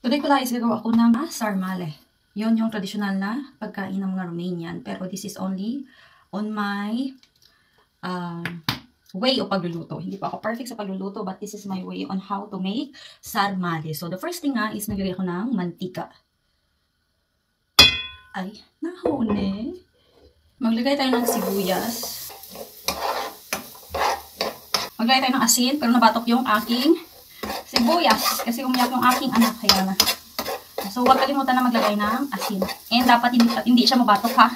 Today ko lang gagawa ko ng sarmale. Yon yung traditional na pagkain ng mga Romanian. Pero this is only on my way o pagluluto. Hindi pa ako perfect sa pagluluto, but this is my way on how to make sarmale. So the first thing is naglagay ko ng mantika. Ay, nahuli. Maglagay tayo ng sibuyas. Maglagay tayo ng asin, pero nabatok yung aking sibuyas. Kasi umiyak yung aking anak. Kaya na. So, huwag kalimutan na maglagay ng asin. And dapat hindi siya mabatok, ha?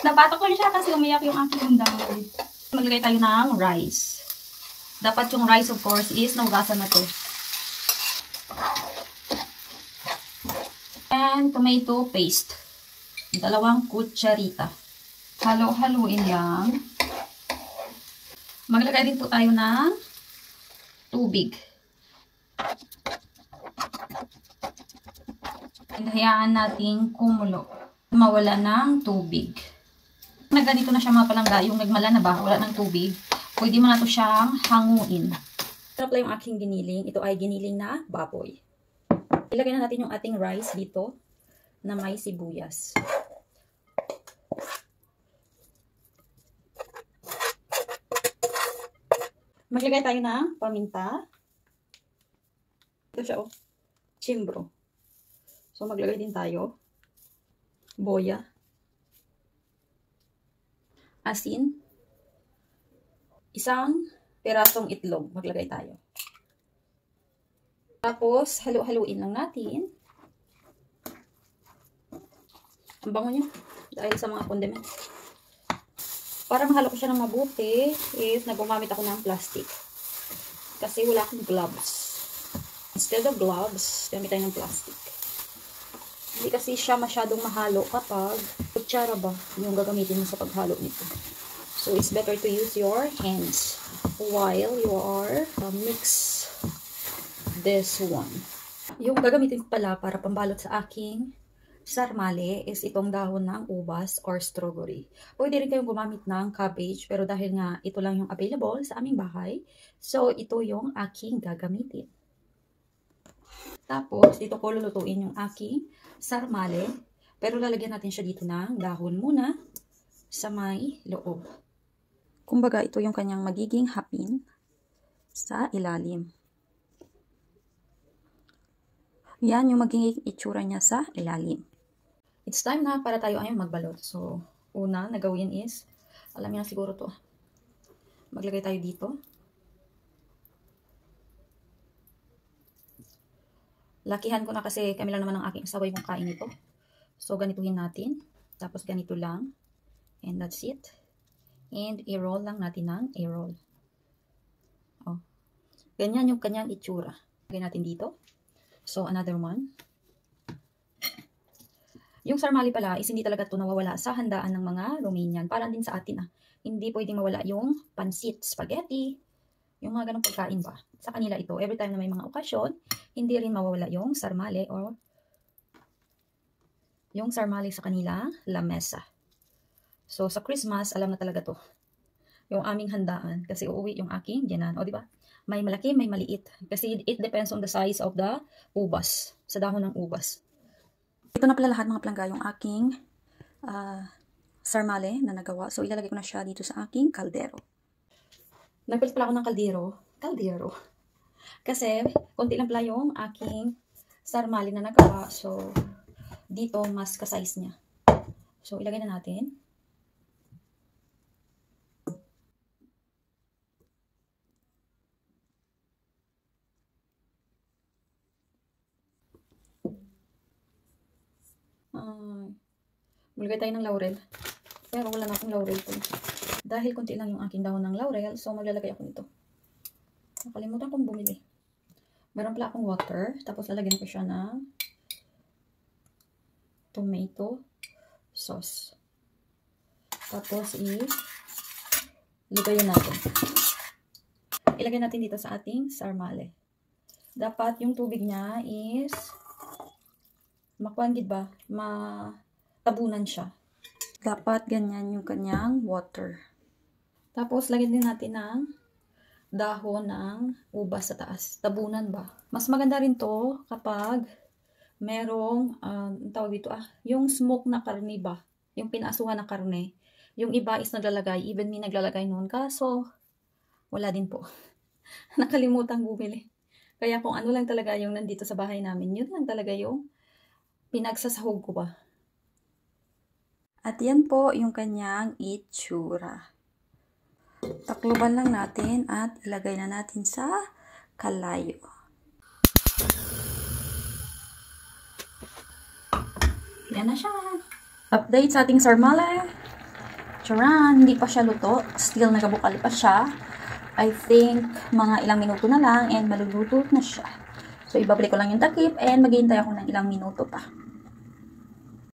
Nabatok ko siya kasi umiyak yung aking dami. Maglagay tayo ng rice. Dapat yung rice, of course, is naugasan na to. And tomato paste. 2 kutsarita. Halo-haluin lang. Maglagay din po tayo ng tubig. Hayaan natin kumulo. Mawala ng tubig. Na ganito na siya mga palangga, yung nagmala na ba, wala ng tubig, pwede mo na ito siyang hanguin. Sarap lang yung aking giniling. Ito ay giniling na baboy. Ilagay na natin yung ating rice dito na may sibuyas. Maglagay tayo ng paminta. Ito siya, oh. Chimbro. So, maglagay din tayo. Boya. Asin. 1 pirasong itlog. Maglagay tayo. Tapos, halu-haluin lang natin. Ang bango niya. Dahil sa mga condiment. Para mahalo ko siya ng mabuti, is nagumamit ako ng plastic. Kasi wala akong gloves. Instead of gloves, gamit tayo ng plastic. Hindi kasi siya masyadong mahalo kapag kutsara ba yung gagamitin mo sa paghalo nito. So, it's better to use your hands while you are mix this one. Yung gagamitin ko pala para pambalot sa aking sarmale is itong dahon ng ubas or strawberry. Pwede rin kayong gumamit ng cabbage, pero dahil nga ito lang yung available sa aming bahay, so ito yung aking gagamitin. Tapos, dito ko lulutuin yung aking sarmale, pero lalagyan natin siya dito ng dahon muna sa may loob. Kumbaga, ito yung kanyang magiging hapin sa ilalim. Yan yung magiging itsura niya sa ilalim. It's time na para tayo ay magbalot. So, una na gawin is, alam niyo na siguro to. Maglagay tayo dito. Lakihan ko na kasi kami lang naman ang aking asawa yung kain ito. So, ganituhin natin. Tapos, ganito lang. And that's it. And i-roll lang natin ng i-roll. Oh. Ganyan yung kanyang itsura. Lagay natin dito. So, another one. Yung sarmale pala is hindi talaga ito nawawala sa handaan ng mga Romanian. Parang din sa atin Hindi pwedeng mawala yung pansit, spaghetti, yung mga ganong pagkain ba. Sa kanila ito, every time na may mga okasyon, hindi rin mawawala yung sarmale or yung sarmale sa kanila, lamesa. So, sa Christmas, alam na talaga to. Yung aming handaan. Kasi uuwi yung aking diyanan. O, diba? May malaki, may maliit. Kasi it depends on the size of the ubas. Sa dahon ng ubas. Ito na pala lahat mga palangga yung aking sarmale na nagawa. So, ilalagay ko na siya dito sa aking kaldero. Nagpalit pala ako ng kaldero. Kasi, konti lang pala yung aking sarmale na nagawa. So, dito, mas ka-size niya. So, ilagay na natin. Maglagay tayo ng laurel. Pero wala na akong laurel po. Dahil konti lang yung aking dahon ng laurel, so maglalagay ako nito. Nakalimutan kong bumili. Meron pala akong water. Tapos lalagyan ko siya ng tomato sauce. Tapos lugayin natin. Ilagay natin dito sa ating sarmale. Dapat yung tubig niya is makuangid ba? Tabunan siya. Dapat ganyan yung kanyang water. Tapos, lagyan din natin ng dahon ng ubas sa taas. Tabunan ba? Mas maganda rin to kapag merong, ang tawag dito yung smoke na karne ba? Yung pinasuhan na karne. Yung iba is naglalagay, even me naglalagay noon. Kaso, wala din po. Nakalimutan bumili. Kaya kung ano lang talaga yung nandito sa bahay namin, yun lang talaga yung pinagsasahog ko ba. At yan po yung kanyang itsura. Takluban lang natin at ilagay na natin sa kalayo. Yan na siya. Update sa ating sarmale. Charan, hindi pa siya luto. Still nagabukal pa siya. I think mga ilang minuto na lang and maluluto na siya. So ibabalik ko lang yung takip and maghihintay ako ng ilang minuto pa.